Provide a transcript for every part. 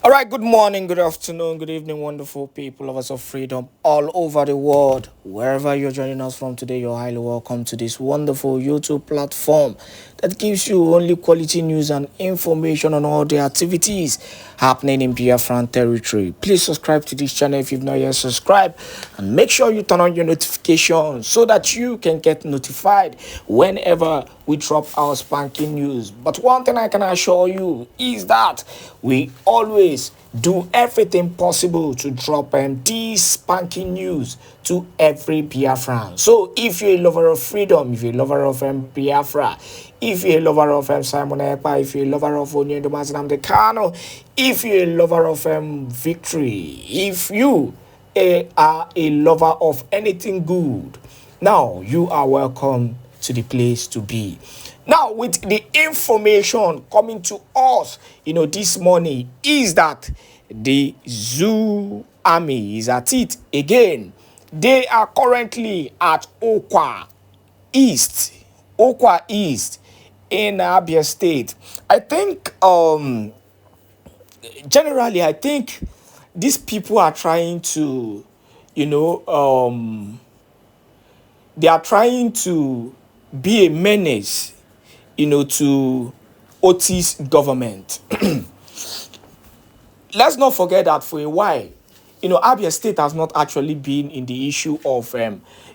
All right, good morning, good afternoon, good evening, wonderful people, lovers of freedom all over the world. Wherever you're joining us from today, you're highly welcome to this wonderful YouTube platform that gives you only quality news and information on all the activities happening in Biafran territory. Please subscribe to this channel if you've not yet subscribed, and make sure you turn on your notifications so that you can get notified whenever we drop our spanking news. But one thing I can assure you is that we always do everything possible to drop these spanking news to every Biafran. So if you're a lover of freedom, if you're a lover of Biafra, if you're a lover of Simon Èkpá, if you're a lover of Onyendo Mazinam Kano, if you're a lover of victory, if you are a lover of anything good, now you are welcome to the place to be. Now, with the information coming to us, this morning is that the Zoo Army is at it again. They are currently at Ukwa East in Abia State. I think, generally, I think these people are trying to, they are trying to be a menace, to Otis government. Let's not forget that for a while, Abia State has not actually been in the issue of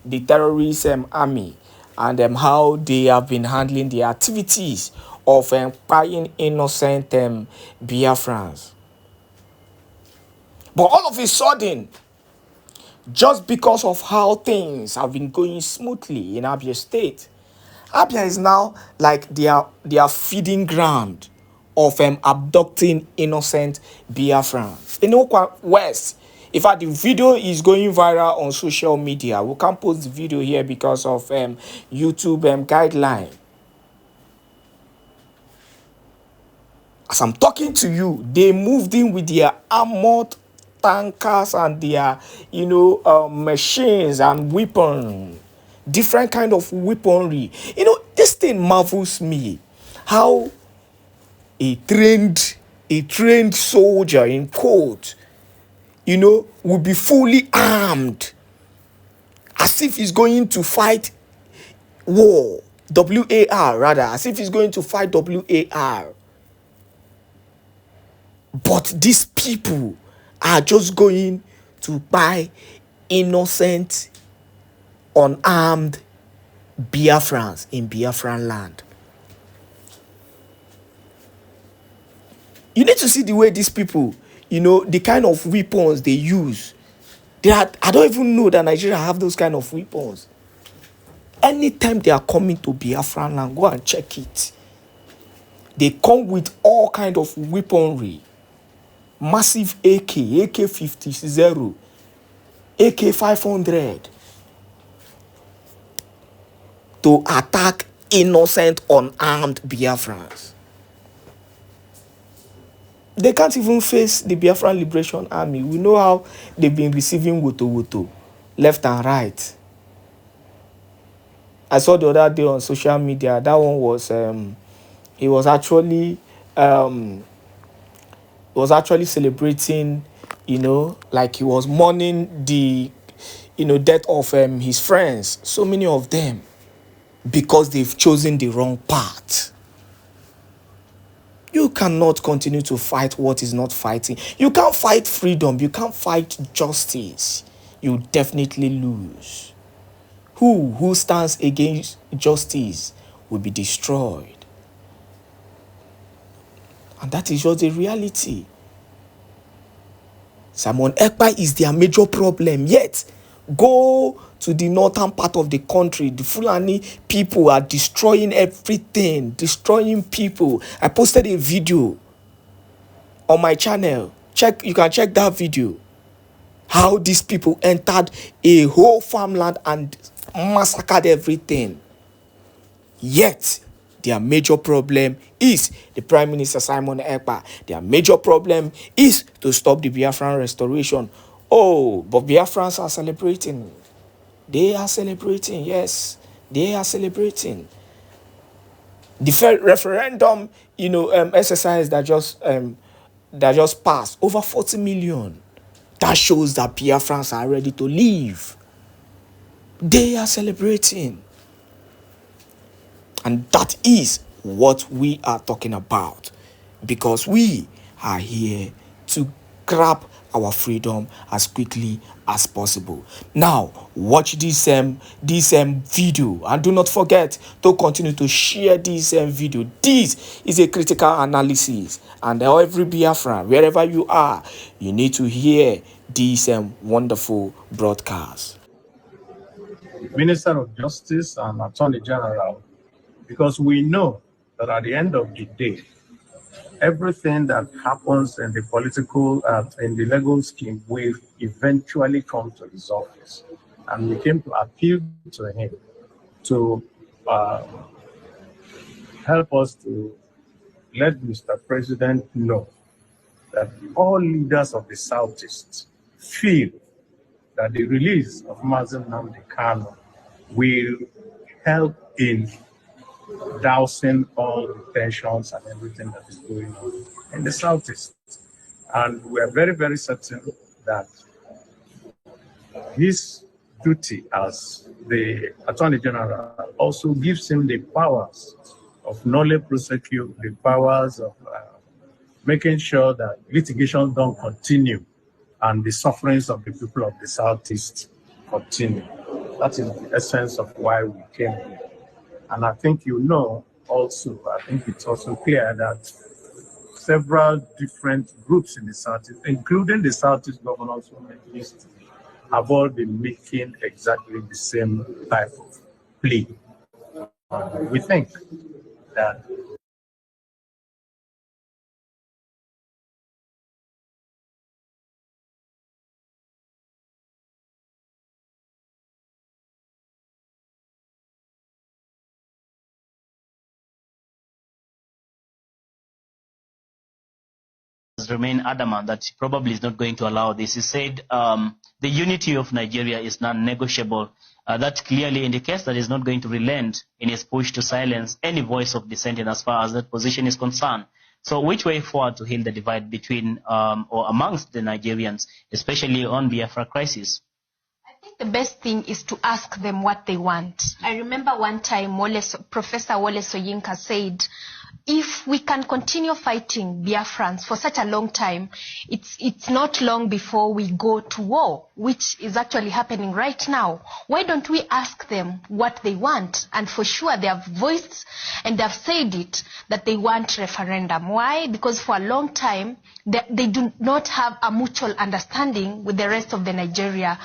the terrorist army and how they have been handling the activities of buying innocent Biafrans. But all of a sudden, just because of how things have been going smoothly in Abia State, Abia is now like their feeding ground of abducting innocent Biafrans. In Ukwa West, in fact, the video is going viral on social media. We can't post the video here because of YouTube guideline. As I'm talking to you, they moved in with their armored tankers and their, machines and weapons. Different kind of weaponry. This thing marvels me. How a trained soldier in quote, will be fully armed as if he's going to fight war. WAR rather, as if he's going to fight WAR. But these people are just going to buy innocent, unarmed Biafrans in Biafraland. You need to see the way these people, the kind of weapons they use. I don't even know that Nigeria have those kind of weapons. Anytime they are coming to Biafraland, go and check it. They come with all kind of weaponry. Massive AK-50, AK-500. To attack innocent, unarmed Biafrans. They can't even face the Biafran Liberation Army. We know how they've been receiving woto left and right. I saw the other day on social media. That one was he was actually celebrating, like he was mourning the death of his friends. So many of them, because they've chosen the wrong path. You cannot continue to fight what is not fighting. You can't fight freedom. You can't fight justice. You definitely lose. Who stands against justice will be destroyed. And that is just the reality. Simon Èkpá is their major problem. Yet, go to the northern part of the country. The Fulani people are destroying everything, destroying people. I posted a video on my channel. You can check that video. How these people entered a whole farmland and massacred everything. Yet, their major problem is the Prime Minister Simon Èkpá. Their major problem is to stop the Biafran restoration. Oh, but Biafrans are celebrating. They are celebrating, yes. They are celebrating. The referendum, exercise that just that just passed, over 40 million. That shows that Biafrans are ready to leave. They are celebrating. And that is what we are talking about. Because we are here to grab our freedom as quickly as possible. Now, watch this video, and do not forget to continue to share this video. This is a critical analysis, and every Biafran, wherever you are, you need to hear this wonderful broadcast. Minister of Justice and Attorney General, because we know that at the end of the day, everything that happens in the political, in the legal scheme will eventually come to his office. And we came to appeal to him to help us to let Mr. President know that all leaders of the Southeast feel that the release of Mazi Nnamdi Kanu will help in dousing all the tensions and everything that is going on in the Southeast. And we are very, very certain that his duty as the Attorney General also gives him the powers of nolle prosequi, the powers of making sure that litigation don't continue and the sufferings of the people of the Southeast continue. That is the essence of why we came here. And I think you know also, I think it's also clear that several different groups in the Southeast, including the Southeast Governors List, have all been making exactly the same type of plea. We think that remain adamant that he probably is not going to allow this. He said the unity of Nigeria is non-negotiable. That clearly indicates that he's not going to relent in his push to silence any voice of dissenting as far as that position is concerned. So which way forward to heal the divide between or amongst the Nigerians, especially on Biafra crisis? I think the best thing is to ask them what they want. I remember one time Professor Wole Soyinka said, if we can continue fighting Biafrans for such a long time, it's not long before we go to war, which is actually happening right now. Why don't we ask them what they want? And for sure they have voiced and they have said it, that they want referendum. Why? Because for a long time, they do not have a mutual understanding with the rest of the Nigeria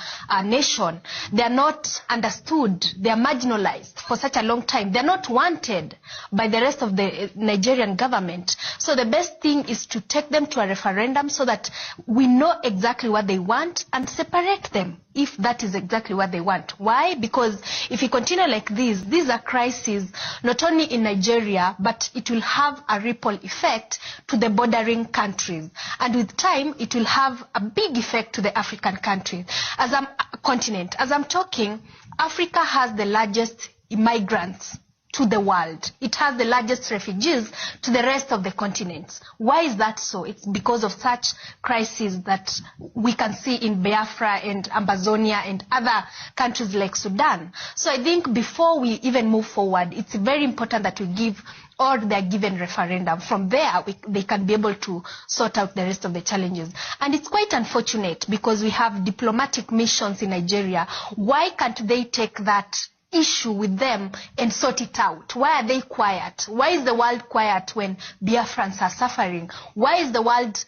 nation. They are not understood. They are marginalized for such a long time. They are not wanted by the rest of the Nigerian government. So the best thing is to take them to a referendum so that we know exactly what they want and separate them if that is exactly what they want. Why? Because if we continue like this, these are crises not only in Nigeria, but it will have a ripple effect to the bordering countries. And with time, it will have a big effect to the African countries. As I'm talking, Africa has the largest immigrants to the world. It has the largest refugees to the rest of the continents. Why is that so? It's because of such crises that we can see in Biafra and Amazonia and other countries like Sudan. So I think before we even move forward, it's very important that we give or they're given referendum. From there, they can be able to sort out the rest of the challenges. And it's quite unfortunate because we have diplomatic missions in Nigeria. Why can't they take that issue with them and sort it out? Why are they quiet? Why is the world quiet when Biafrans are suffering? Why is the world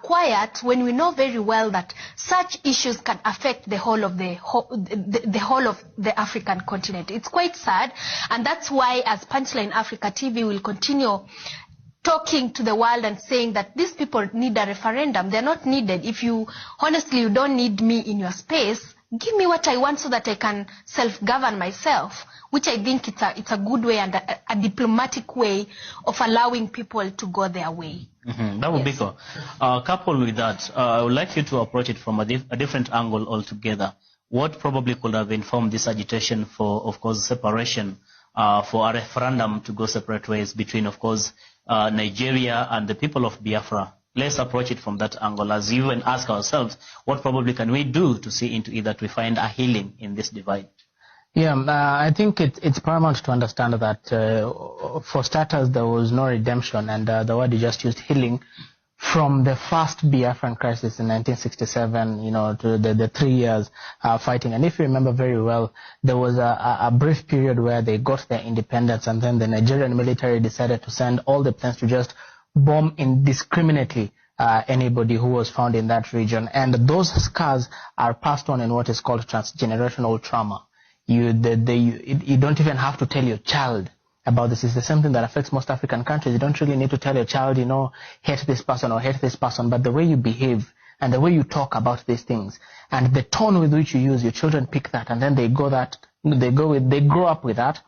quiet when we know very well that such issues can affect the whole of the African continent? It's quite sad, and that's why as Punchline Africa TV will continue talking to the world and saying that these people need a referendum. They're not needed. If you honestly you don't need me in your space, give me what I want so that I can self-govern myself, which I think it's a good way and a diplomatic way of allowing people to go their way. That would be cool. Coupled with that, I would like you to approach it from a different angle altogether. What probably could have informed this agitation for, of course, separation, for a referendum to go separate ways between, of course, Nigeria and the people of Biafra let's approach it from that angle, as you and ask ourselves, what probably can we do to see into it that we find a healing in this divide? Yeah, I think it's paramount to understand that for starters, there was no redemption, and the word you just used, healing, from the first Biafran crisis in 1967, to the 3 years fighting. And if you remember very well, there was a brief period where they got their independence, and then the Nigerian military decided to send all the planes to just bomb indiscriminately anybody who was found in that region. And those scars are passed on in what is called transgenerational trauma. You don't even have to tell your child about this. It's the same thing that affects most African countries. You don't really need to tell your child, hate this person or hate this person, but the way you behave and the way you talk about these things and the tone with which you use, your children pick that, and then they grow up with that.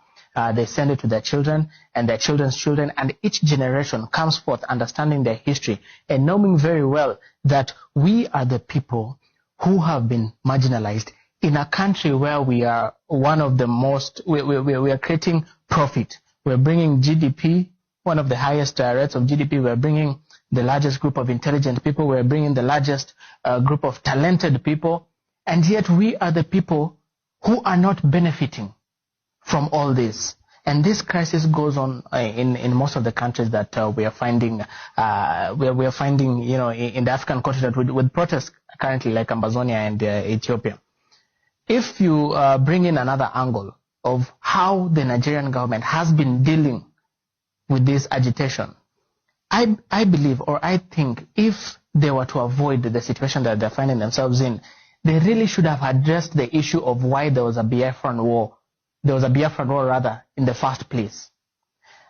They send it to their children and their children's children, and each generation comes forth understanding their history and knowing very well that we are the people who have been marginalized in a country where we are one of the most, we are creating profit. We're bringing GDP, one of the highest rates of GDP. We're bringing the largest group of intelligent people. We're bringing the largest group of talented people. And yet we are the people who are not benefiting from all this. And this crisis goes on in most of the countries that we are finding, we are finding, in the African continent with protests currently like Amazonia and Ethiopia. If you bring in another angle of how the Nigerian government has been dealing with this agitation, I believe, or I think, if they were to avoid the situation that they're finding themselves in, they really should have addressed the issue of why there was a Biafran war. There was a Biafran war, rather, in the first place.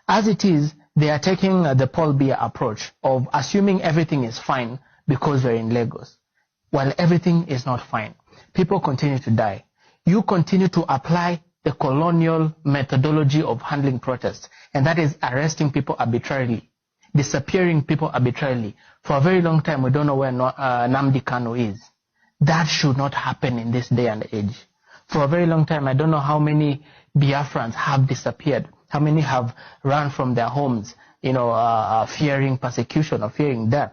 As it is, they are taking the Paul Biya approach of assuming everything is fine because we're in Lagos, while everything is not fine. People continue to die. You continue to apply the colonial methodology of handling protests, and that is arresting people arbitrarily, disappearing people arbitrarily. For a very long time, we don't know where Nnamdi Kanu is. That should not happen in this day and age. For a very long time, I don't know how many Biafrans have disappeared, how many have run from their homes, fearing persecution or fearing death.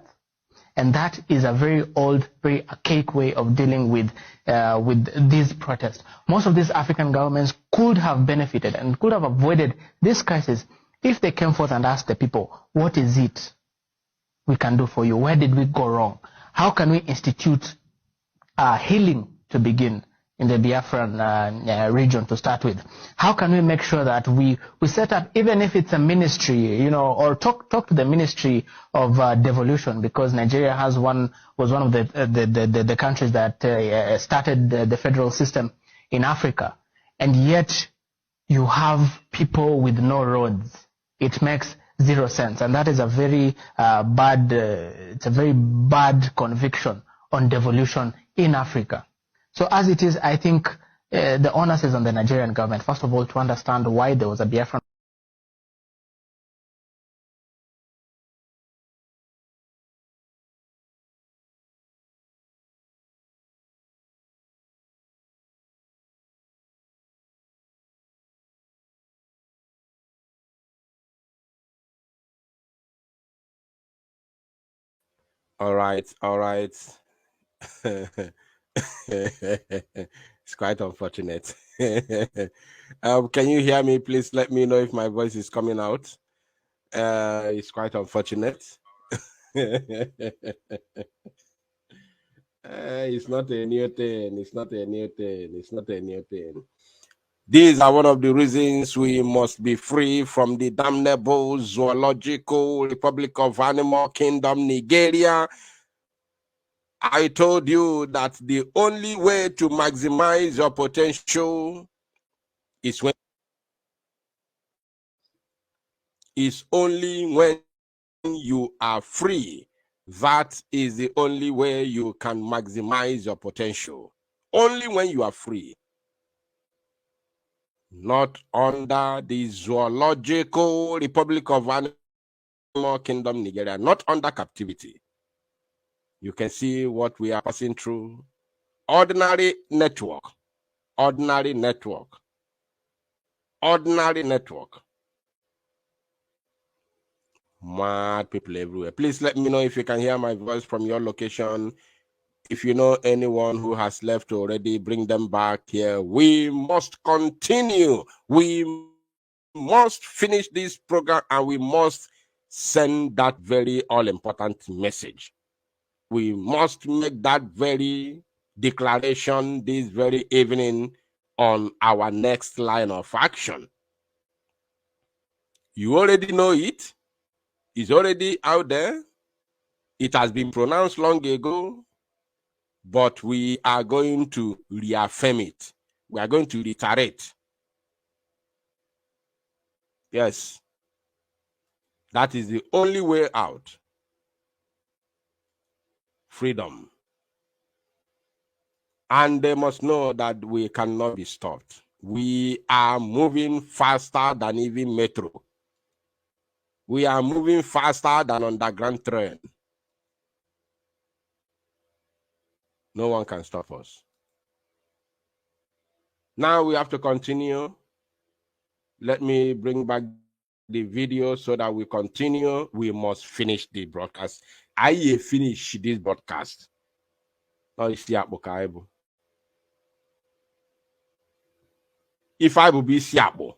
And that is a very old, very archaic way of dealing with these protests. Most of these African governments could have benefited and could have avoided this crisis if they came forth and asked the people, what is it we can do for you? Where did we go wrong? How can we institute healing to begin in the Biafran region to start with? How can we make sure that we set up, even if it's a ministry, or talk to the Ministry of Devolution, because Nigeria was one of the countries that started the federal system in Africa, and yet you have people with no roads. It makes zero sense, and that is a very it's a very bad conviction on devolution in Africa. So as it is, I think the onus is on the Nigerian government, first of all, to understand why there was a Biafran. All right. It's quite unfortunate. Can you hear me? Please let me know if my voice is coming out. It's quite unfortunate. It's not a new thing. It's not a new thing. It's not a new thing. These are one of the reasons we must be free from the damnable zoological Republic of Animal Kingdom, Nigeria. I told you that the only way to maximize your potential is only when you are free. That is the only way you can maximize your potential. Only when you are free. Not under the zoological Republic of Animal Kingdom, Nigeria. Not under captivity. You can see what we are passing through. Ordinary network. Ordinary network. Ordinary network. Mad people everywhere. Please let me know if you can hear my voice from your location. If you know anyone who has left already, bring them back here. We must continue. We must finish this program and we must send that very all-important message. We must make that very declaration this very evening on our next line of action. You already know it. It's already out there. It has been pronounced long ago, but we are going to reaffirm it. We are going to reiterate. Yes, that is the only way out. Freedom. And they must know that we cannot be stopped. We are moving faster than even metro. We are moving faster than underground train. No one can stop us. Now we have to continue. Let me bring back the video so that we continue. We must finish the broadcast. I finish this broadcast. If I will be Siabo.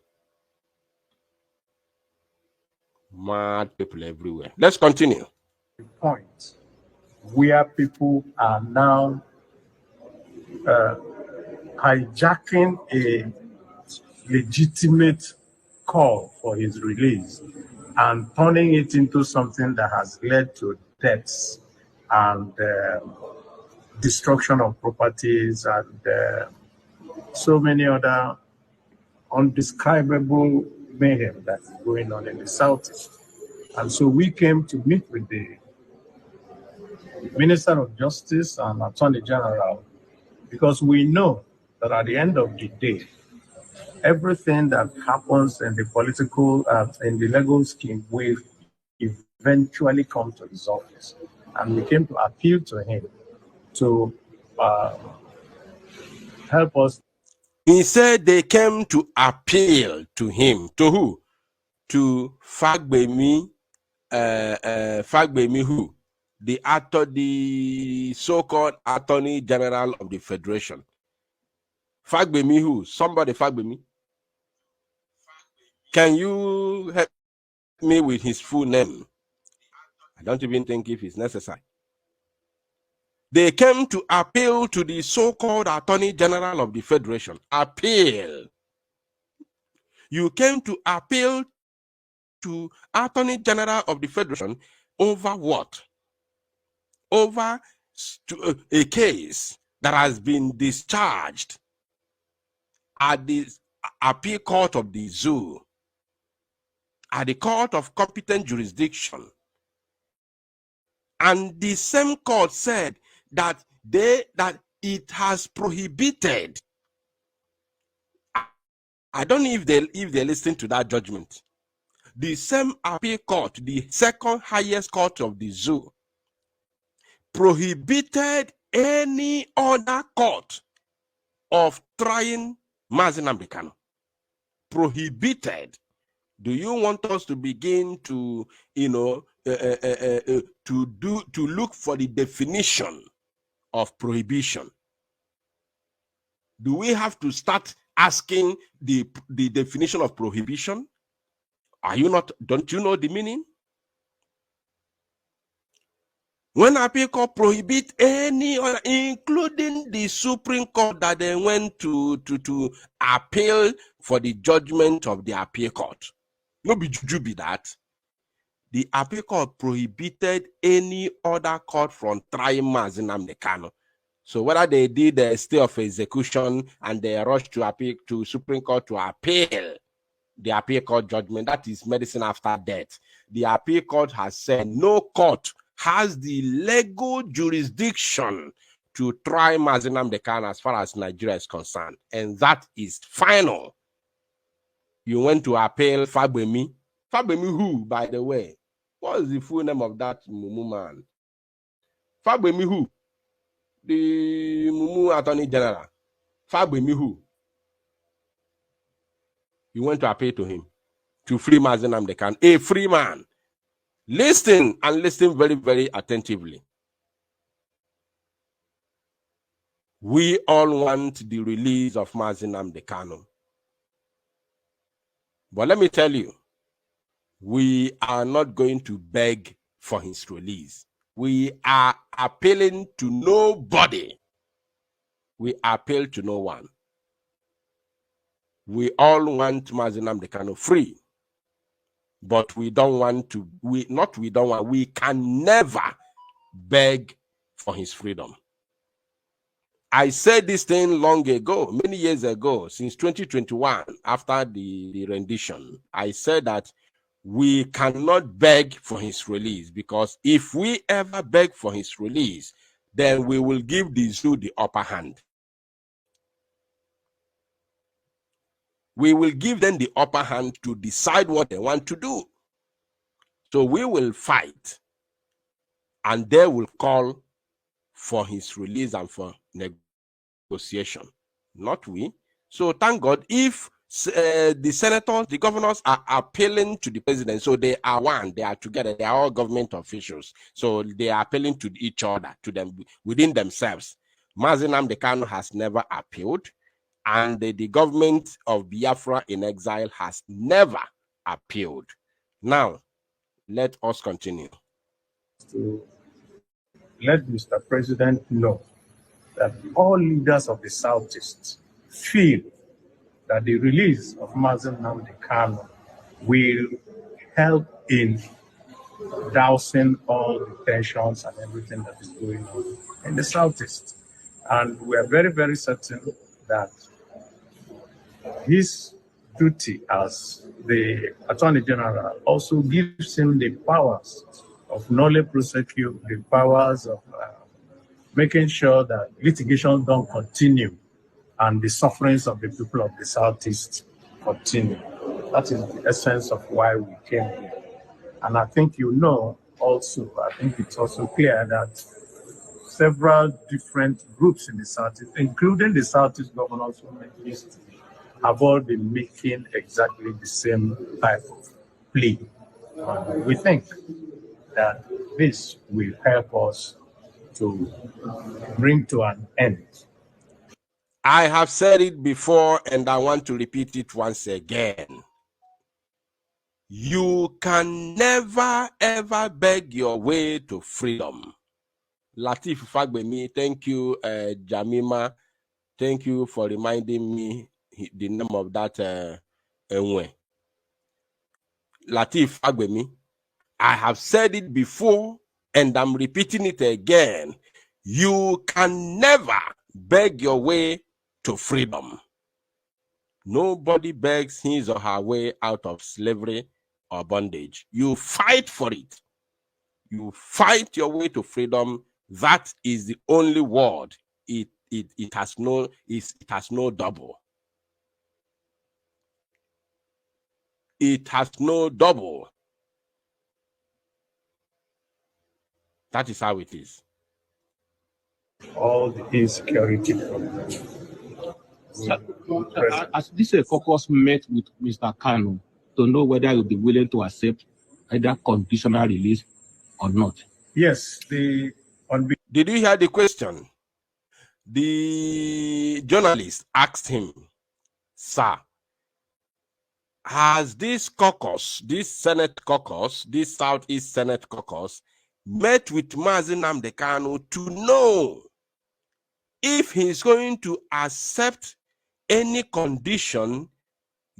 Mad people everywhere. Let's continue. The point where people are now hijacking a legitimate call for his release and turning it into something that has led to deaths and destruction of properties and so many other undescribable mayhem that is going on in the Southeast. And so we came to meet with the Minister of Justice and Attorney General because we know that at the end of the day, everything that happens in the political, in the legal scheme will eventually come to his office. And we came to appeal to him to help us. He said they came to appeal to him. To who? To Fagbemi who? The so-called Attorney General of the Federation. Fagbemi who? Somebody Fagbemi. Can you help me with his full name? I don't even think if it's necessary. They came to appeal to the so-called Attorney General of the Federation. Appeal. You came to appeal to Attorney General of the Federation over what? Over a case that has been discharged at the appeal court of the zoo, at the court of competent jurisdiction. And the same court said that it has prohibited. I don't know if they listen to that judgment. The same appeal court, the second highest court of the zoo, prohibited any other court of trying Mazi Nnamdi Kanu. Prohibited. Do you want us to begin to, to look for the definition of prohibition? Do we have to start asking the definition of prohibition? Don't you know the meaning? When appeal court prohibit any other, including the Supreme Court that they went to appeal for the judgment of the appeal court. No be juju be that. The appeal court prohibited any other court from trying Mazi Nnamdi Kanu. So whether they did a stay of execution and they rushed to appeal to Supreme Court to appeal the appeal court judgment, that is medicine after death. The appeal court has said no court has the legal jurisdiction to try Mazi Nnamdi Kanu as far as Nigeria is concerned. And that is final. You went to appeal Fagbemi. Fagbemi who, by the way? What is the full name of that Mumu man? Fagbemi who? The Mumu Attorney General. Fagbemi who? You went to appeal to him to free Mazi Nnamdi Kanu. A free man. Listen, and listen very, very attentively. We all want the release of Mazi Nnamdi Kanu. But let me tell you, we are not going to beg for his release. We are appealing to nobody. We appeal to no one. We all want Mazi Nnamdi Kanu free. But we don't want to, we can never beg for his freedom. I said this thing long ago, many years ago, since 2021, after the rendition. I said that we cannot beg for his release, because if we ever beg for his release, then we will give the zoo the upper hand. We will give them the upper hand to decide what they want to do. So we will fight, and they will call for his release and for negotiation, not we. So thank God, if the senators, the governors are appealing to the president, so they are one, they are together, they are all government officials, so they are appealing to each other, to them within themselves. Mazi Nnamdi Kanu has never appealed, and the government of Biafra in exile has never appealed. Now, let us continue. To let Mr. President know that all leaders of the Southeast feel that the release of Mazi Nnamdi Kanu will help in dousing all the tensions and everything that is going on in the Southeast. And we are very, very certain that his duty as the Attorney General also gives him the powers of nolle prosequi, the powers of making sure that litigation don't continue and the sufferings of the people of the Southeast continue. That is the essence of why we came here. And I think you know also, I think it's also clear that several different groups in the Southeast, including the Southeast Governors List, have all been making exactly the same type of plea. We think that this will help us to bring to an end. I have said it before, and I want to repeat it once again. You can never, ever beg your way to freedom. Latif Fagbemi, thank you, Jamima. Thank you for reminding me the name of that Enwe. Latif Fagbemi, I have said it before, and I'm repeating it again. You can never beg your way to freedom. Nobody begs his or her way out of slavery or bondage. You fight for it. You fight your way to freedom. That is the only word. It has no double. It has no double. That is how it is. All the insecurity problems. As this caucus met with Mr. Kanu to know whether he will be willing to accept either conditional release or not. Yes, did you hear the question? The journalist asked him, sir, has this caucus, this Senate caucus, this Southeast Senate caucus, met with Mazi Nnamdi Kanu to know if he's going to accept any condition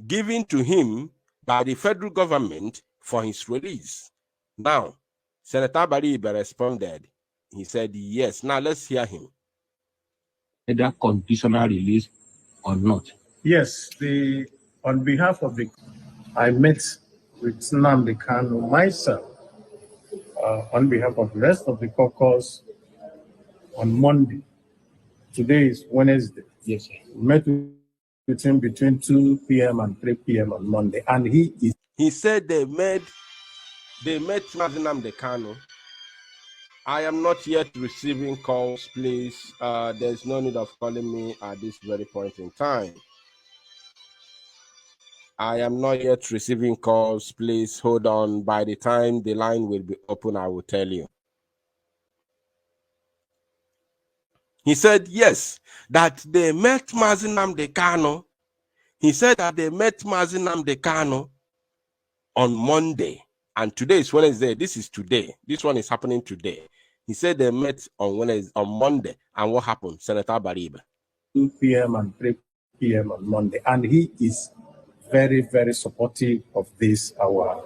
given to him by the federal government for his release? Now, Senator Baribe responded. He said, yes. Now, let's hear him. Either conditional release or not. Yes, on behalf of I met with Nnamdi Kanu myself on behalf of the rest of the caucus on Monday. Today is Wednesday. Yes, sir. We met with him between 2 p.m. and 3 p.m. on Monday, and he said they met Mazi Nnamdi Kanu. I am not yet receiving calls, please. There's no need of calling me at this very point in time. I am not yet receiving calls. Please hold on. By the time the line will be open, I will tell you. He said, yes, that they met Mazi Nnamdi Kanu. He said that they met Mazi Nnamdi Kanu on Monday. And today is Wednesday. This is today. This one is happening today. He said they met on Wednesday, on Monday. And what happened? Senator Bariba. 2 p.m. and 3 p.m. on Monday. And he is very, very supportive of this, our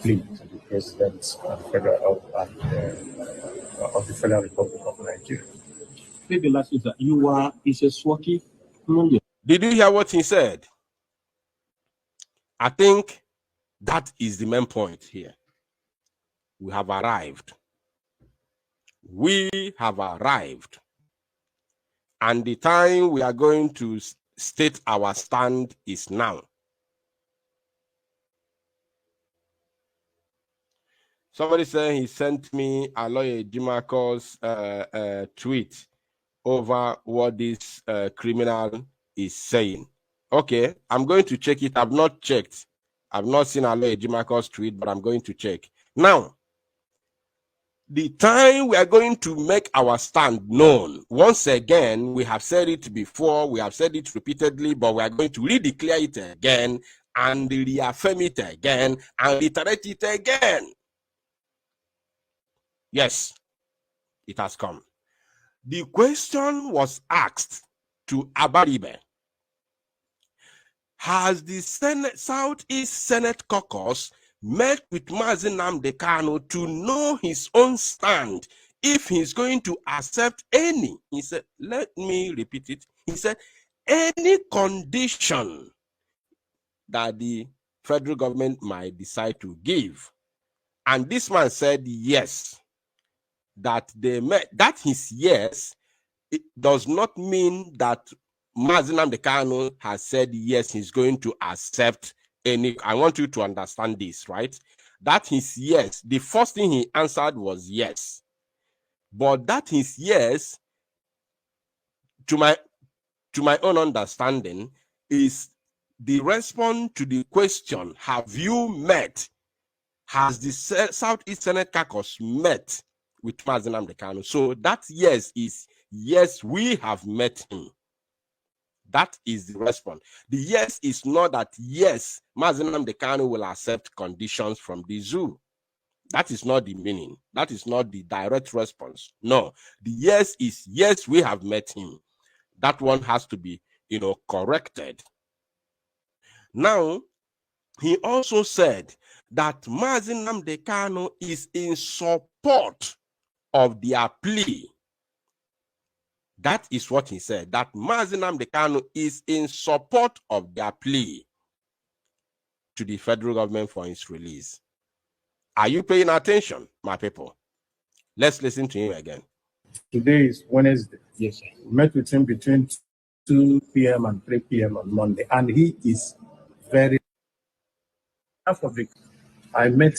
plea to the President of the Federal Republic of Nigeria. Maybe last week that you are is a Swaki. Did you hear what he said? I think that is the main point here. We have arrived. We have arrived. And the time we are going to state our stand is now. Somebody said he sent me Aloy Jimako's tweet over what this criminal is saying. Okay, I'm going to check it. I've not checked. I've not seen Aloy Jimako's tweet, but I'm going to check. Now, the time we are going to make our stand known, once again, we have said it before, we have said it repeatedly, but we are going to redeclare it again and reaffirm it again and reiterate it again. Yes, it has come. The question was asked to Abaribe. Has the Southeast Senate caucus met with Mazi Nnamdi Kanu to know his own stand if he's going to accept any? He said, let me repeat it. He said, any condition that the federal government might decide to give. And this man said yes. That they met, that his yes, it does not mean that Mazi Nnamdi Kanu has said yes, he's going to accept any. I want you to understand this, right? That his yes, the first thing he answered was yes. But that his yes, to my own understanding, is the response to the question, have you met? Has the Southeast Senate caucus met with Mazi Nnamdi Kanu? So that yes is yes, we have met him. That is the response. The yes is not that yes, Mazi Nnamdi Kanu will accept conditions from the zoo. That is not the meaning. That is not the direct response. No, the yes is yes, we have met him. That one has to be, corrected. Now, he also said that Mazi Nnamdi Kanu is in support of their plea. That is what he said, that Mazi Nnamdi Kanu is in support of their plea to the federal government for his release. Are you paying attention, my people? Let's listen to him again. Today is Wednesday. Yes, sir. We met with him between 2 p.m. and 3 p.m. on Monday, and he is very happy. I met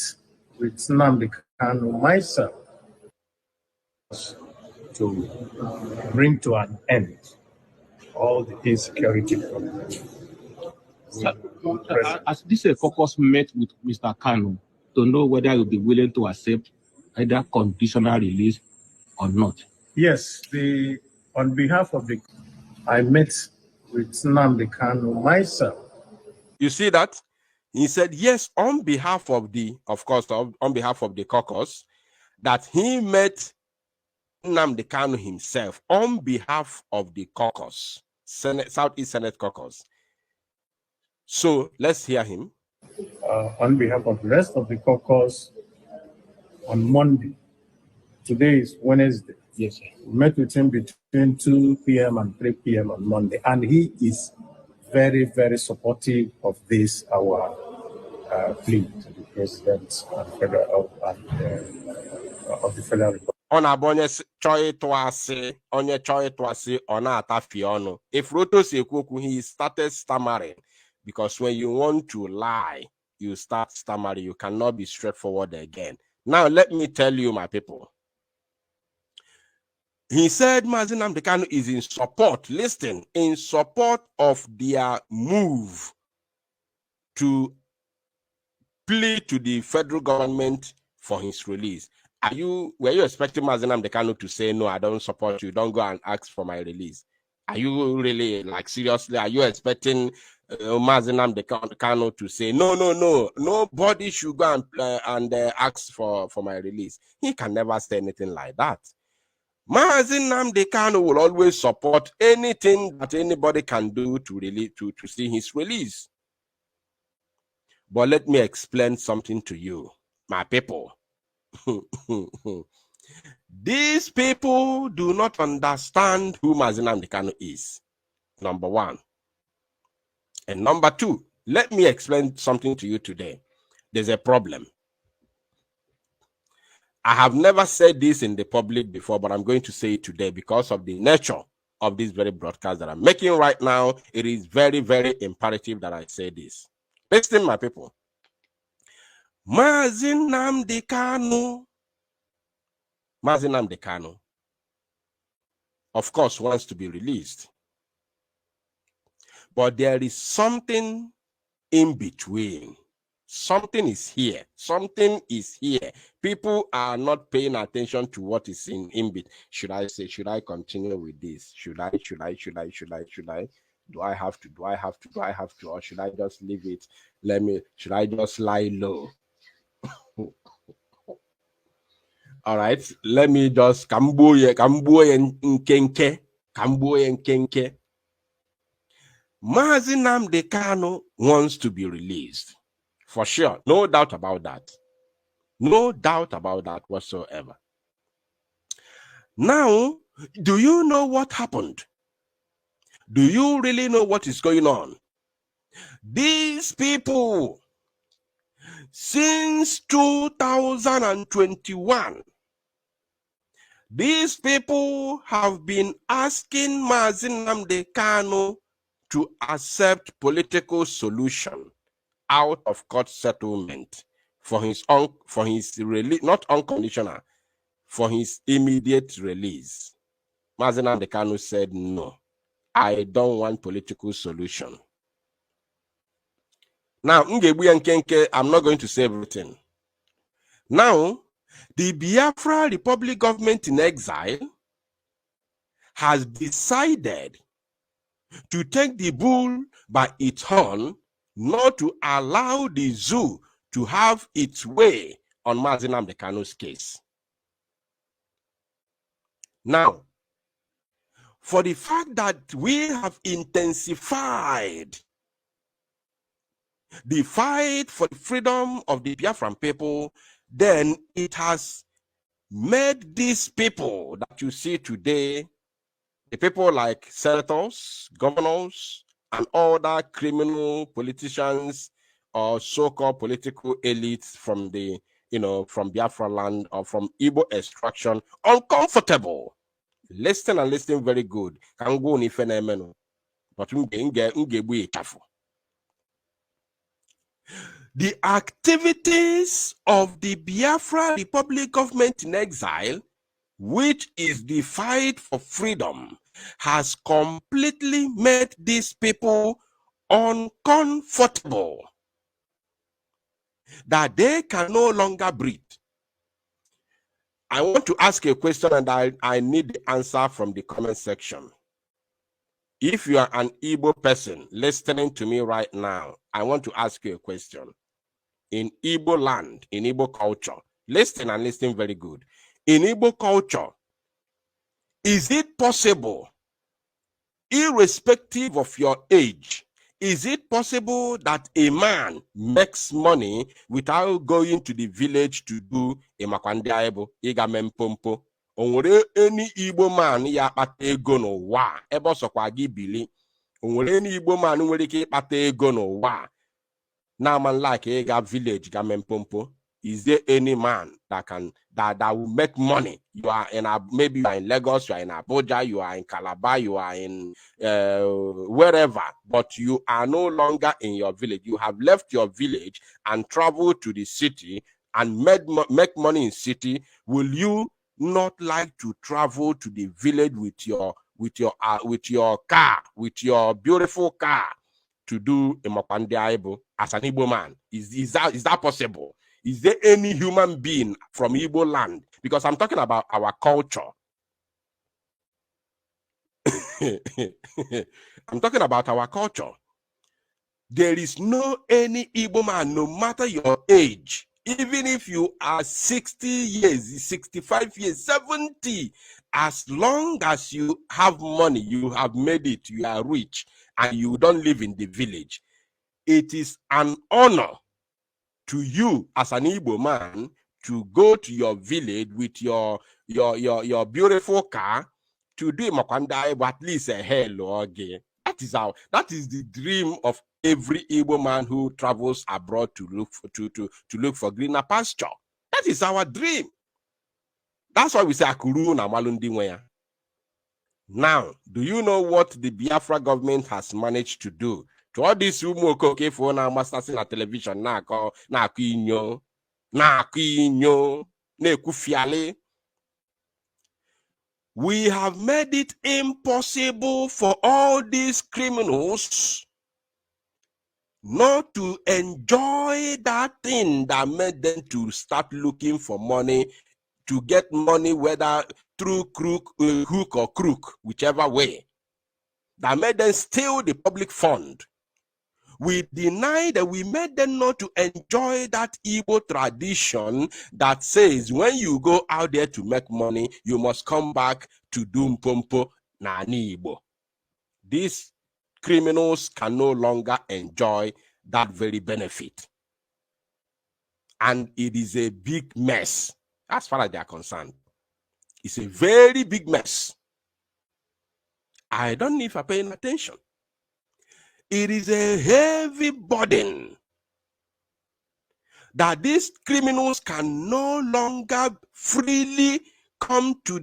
with Nnamdi Kanu myself to bring to an end all the insecurity problems. As this caucus met with Mr. Kanu to know whether he will be willing to accept either conditional release or not. Yes, on behalf of I met with Nnamdi Kanu myself. You see that? He said yes, on behalf of on behalf of the caucus, that he met Nnamdi Kanu himself on behalf of the caucus, Southeast Senate caucus. So let's hear him. On behalf of the rest of the caucus on Monday. Today is Wednesday. Yes, sir. We met with him between 2 p.m. and 3 p.m. on Monday, and he is very, very supportive of this, our plea to the President of the Federal Republic. Onye choi twice ona atafiono. If Roto Sekuku, he started stammering, because when you want to lie, you start stammering. You cannot be straightforward again. Now let me tell you, my people. He said Mazi Nnamdi Kanu is in support, listen, in support of their move to plead to the federal government for his release. Were you expecting Mazi Nnamdi Kanu to say, no, I don't support you, don't go and ask for my release? Are you really, like, seriously, are you expecting Mazi Nnamdi Kanu to say, no, nobody should go and ask for my release? He can never say anything like that. Mazi Nnamdi Kanu will always support anything that anybody can do to see his release. But let me explain something to you, my people. These people do not understand who Mazi Nnamdi Kanu is, number one. And number two, let me explain something to you today. There's a problem. I have never said this in the public before, but I'm going to say it today because of the nature of this very broadcast that I'm making right now. It is very, very imperative that I say this. Listen, my people. Mazi Nnamdi Kanu, of course, wants to be released. But there is something in between. Something is here. Something is here. People are not paying attention to what is in between. Should I continue with this? Should I? Do I have to? Or should I just leave it? Should I just lie low? All right, let me just Kamboye nkenke. Mazi Nnamdi Kanu wants to be released. For sure. No doubt about that. No doubt about that whatsoever. Now, do you know what happened? Do you really know what is going on? These people, since 2021, these people have been asking Mazi Nnamdi Kanu to accept political solution out of court settlement for his release, not unconditional, for his immediate release. Mazi Nnamdi Kanu said, no, I don't want political solution. Now, I'm not going to say everything. Now, the Biafra Republic government in exile has decided to take the bull by its horn, not to allow the zoo to have its way on Mazi Nnamdi Kanu's case. Now, for the fact that we have intensified the fight for the freedom of the Biafran people, then it has made these people that you see today, the people like senators, governors, and other criminal politicians or so-called political elites from the, from Biafraland or from Igbo extraction, uncomfortable. Listen and listen very good. But the activities of the Biafra Republic government in exile, which is the fight for freedom, has completely made these people uncomfortable, that they can no longer breathe. I want to ask a question, and I need the answer from the comment section. If you are an Igbo person listening to me right now, I want to ask you a question. In Igbo land, in Igbo culture, listen and listen very good. In Igbo culture, is it possible, irrespective of your age, is it possible that a man makes money without going to the village to do a makwandiaibo, igamempompo? Onwere any Igbo man ya akpata ego n'ụwa ebe ọsọkwa gị bili. Onwere any Igbo man nwere ike ịkpata ego n'ụwa na man like ịga village ga mempompo? Is there any man that will make money? You are in maybe you are in Lagos, you are in Abuja, you are in Calabar, you are in wherever, but you are no longer in your village. You have left your village and traveled to the city and make money in city. Will you not like to travel to the village with your car, with your beautiful car, to do a Mapandiaibo as an Igbo man? Is that possible? Is there any human being from Igbo land? Because I'm talking about our culture. I'm talking about our culture. There is no any Igbo man, no matter your age, even if you are 60 years, 65 years, 70, as long as you have money, you have made it, you are rich, and you don't live in the village, it is an honor to you as an Igbo man to go to your village with your beautiful car to do Makwanda, at least a hell or again. That is the dream of every Igbo man who travels abroad to look for greener pasture. That is our dream. That's why we say Akuru na Malundi Nwea. Now, do you know what the Biafra government has managed to do to all these Umuokoke for now masters in television na kuinyo ne kufiale? We have made it impossible for all these criminals not to enjoy that thing that made them to start looking for money, to get money, whether through hook or crook, whichever way, that made them steal the public fund. We deny that we made them not to enjoy that Igbo tradition that says when you go out there to make money, you must come back to do mpompo na Igbo. These criminals can no longer enjoy that very benefit. And it is a big mess as far as they are concerned. It's a very big mess. I don't know if you're paying attention. It is a heavy burden that these criminals can no longer freely come to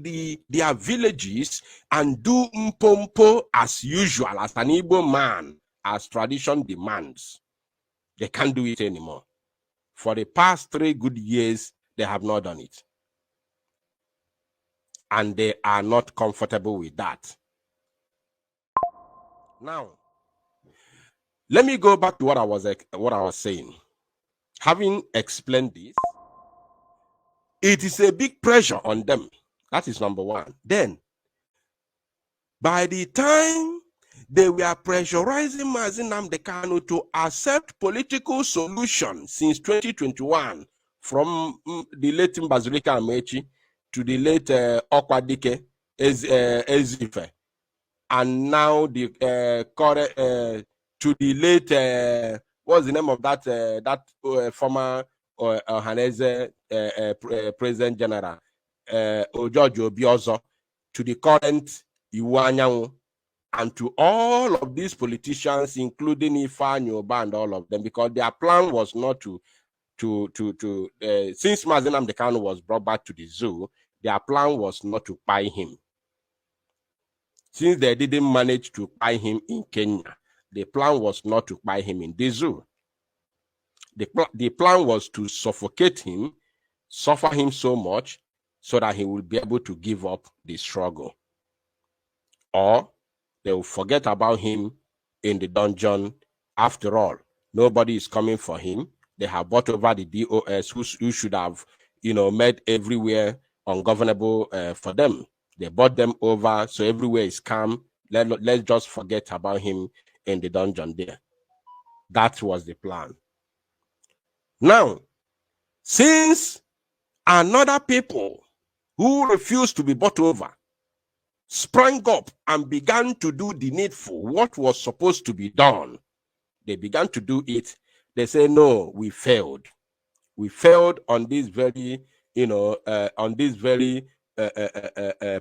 their villages and do mpompo as usual, as an Igbo man, as tradition demands. They can't do it anymore. For the past 3 good years, they have not done it. And they are not comfortable with that. Now, let me go back to what I was saying. Having explained this, it is a big pressure on them. That is number one. Then, by the time they were pressurizing Mazi Nnamdi Kanu to accept political solutions since 2021, from the late Mbazulika Amechi to the late Ukwa Ezife, and now the to the late what's the name of that former Haneze President General Ojojo Biozo, to the current Iwanyanwu, and to all of these politicians, including Ifa Nyoba and all of them, because their plan was not to since Mazi Nnamdi Kanu was brought back to the zoo, their plan was not to buy him. Since they didn't manage to buy him in Kenya, the plan was not to buy him in the zoo. The plan was to suffocate him, suffer him so much, so that he will be able to give up the struggle. Or they will forget about him in the dungeon. After all, nobody is coming for him. They have bought over the DOS, who should have, made everywhere ungovernable for them. They bought them over, so everywhere is calm. Let's just forget about him in the dungeon there. That was the plan. Now, since another people who refused to be bought over sprang up and began to do the needful, what was supposed to be done, they began to do it. They say, no, we failed. We failed on this very,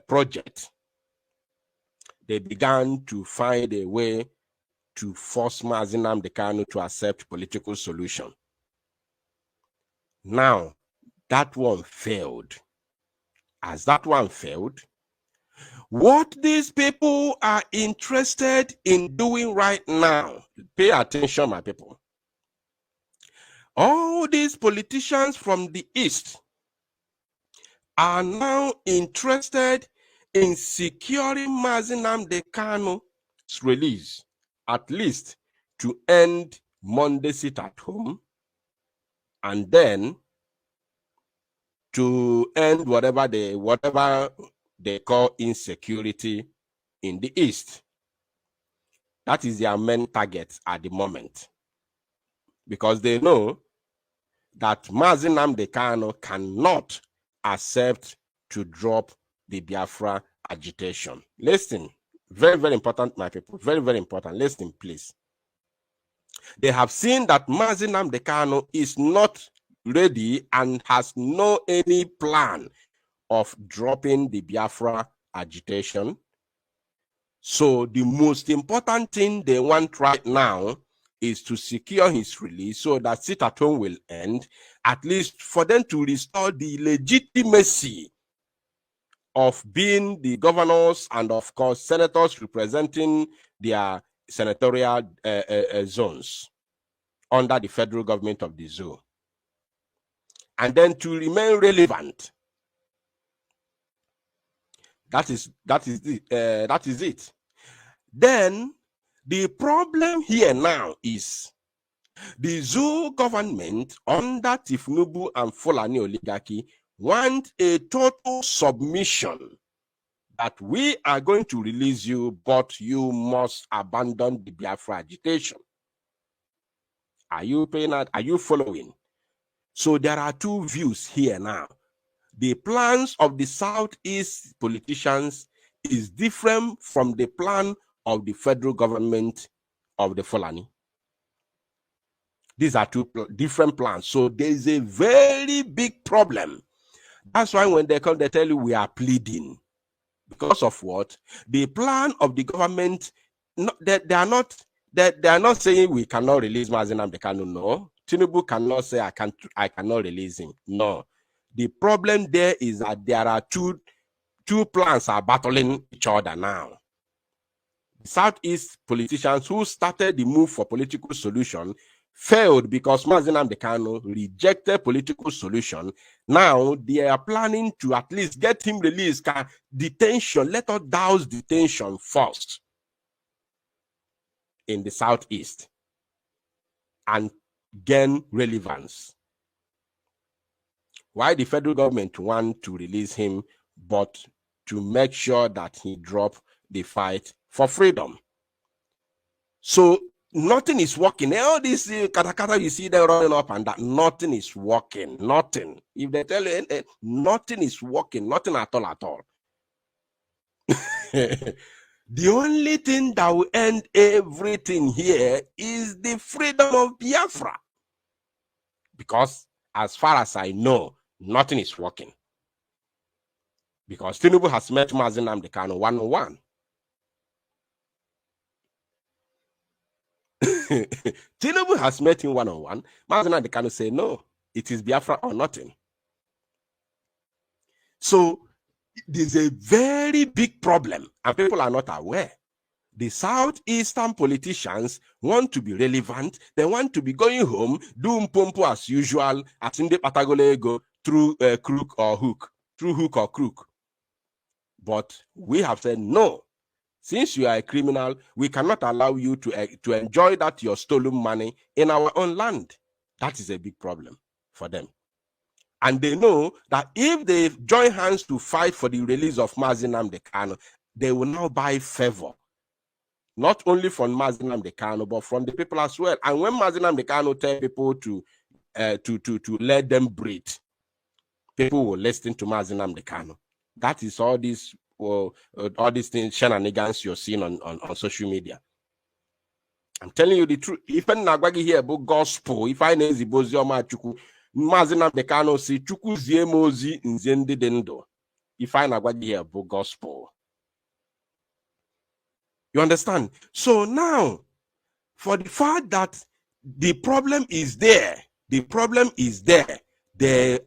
project. They began to find a way to force Mazi Nnamdi Kanu to accept political solution. Now, that one failed. As that one failed, what these people are interested in doing right now, pay attention, my people. All these politicians from the East are now interested in securing Mazi Nnamdi Kanu's release, at least to end Monday sit at home, and then to end whatever they call insecurity in the East. That is their main target at the moment, because they know that Mazi Nnamdi Kanu cannot accept to drop the Biafra agitation. Listen, very, very important, my people, very, very important. Listen, please. They have seen that Mazi Nnamdi Kanu is not ready and has no any plan of dropping the Biafra agitation. So the most important thing they want right now is to secure his release so that sit at home will end, at least for them to restore the legitimacy of being the governors and of course senators representing their senatorial zones under the federal government of the zoo, and then to remain relevant. That is it. Then the problem here now is the zoo government under Tifnubu and Fulani oligarchy want a total submission that we are going to release you, but you must abandon the Biafra agitation. Are you paying that? Are you following? So there are two views here now. The plans of the Southeast politicians is different from the plan of the federal government of the Fulani. These are two different plans. So there is a very big problem. That's why when they come, they tell you we are pleading. Because of what? The plan of the government, they are not saying we cannot release Mazi Nnamdi Kanu. No. Tinubu cannot say I cannot release him. No. The problem there is that there are two plans are battling each other now. The Southeast politicians who started the move for political solution failed because Mazi Nnamdi Kanu rejected political solution. Now they are planning to at least get him released. Detention, let us douse detention first in the Southeast and gain relevance. Why the federal government want to release him, but to make sure that he drop the fight for freedom. So nothing is working. All this katakata you see them running up and that, nothing is working. Nothing. If they tell you nothing is working, nothing at all. The only thing that will end everything here is the freedom of Biafra. Because as far as I know, nothing is working. Because Tinubu has met Mazi Nnamdi Kanu one-on-one. Tinubu has met him one-on-one. Mazi Nnamdi Kanu say, no, it is Biafra or nothing. So there's a very big problem, and people are not aware. The Southeastern politicians want to be relevant. They want to be going home, doing pompo as usual, as in the Patagolego, through crook or hook, through hook or crook. But we have said, no, since you are a criminal, we cannot allow you to enjoy that your stolen money in our own land. That is a big problem for them. And they know that if they join hands to fight for the release of Mazi Nnamdi Kanu, they will now buy favor. Not only from Mazi Nnamdi Kanu, but from the people as well. And when Mazi Nnamdi Kanu tell people to let them breathe, people will listen to Mazi Nnamdi Kanu. That is all these things, shenanigans you're seeing on social media. I'm telling you the truth. If I nagwagi here about gospel, if I know zibozi oma chuku, Mazi Nnamdi Kanu si chuku zie mozi nzende dendo. If I nagwagi here about gospel. You understand? So now, for the fact that the problem is there, they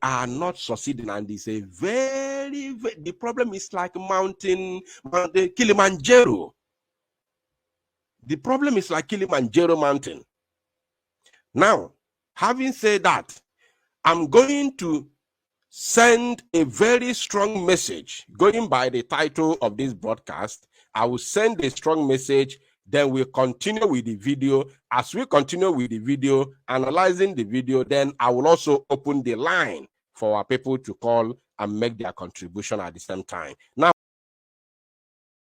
are not succeeding, and it's a very, the problem is like mountain Kilimanjaro. The problem is like Kilimanjaro mountain. Now, having said that, I'm going to send a very strong message, going by the title of this broadcast. I will send a strong message Then we'll continue with the video. As we continue with the video, analyzing the video, then I will also open the line for our people to call and make their contribution at the same time. Now,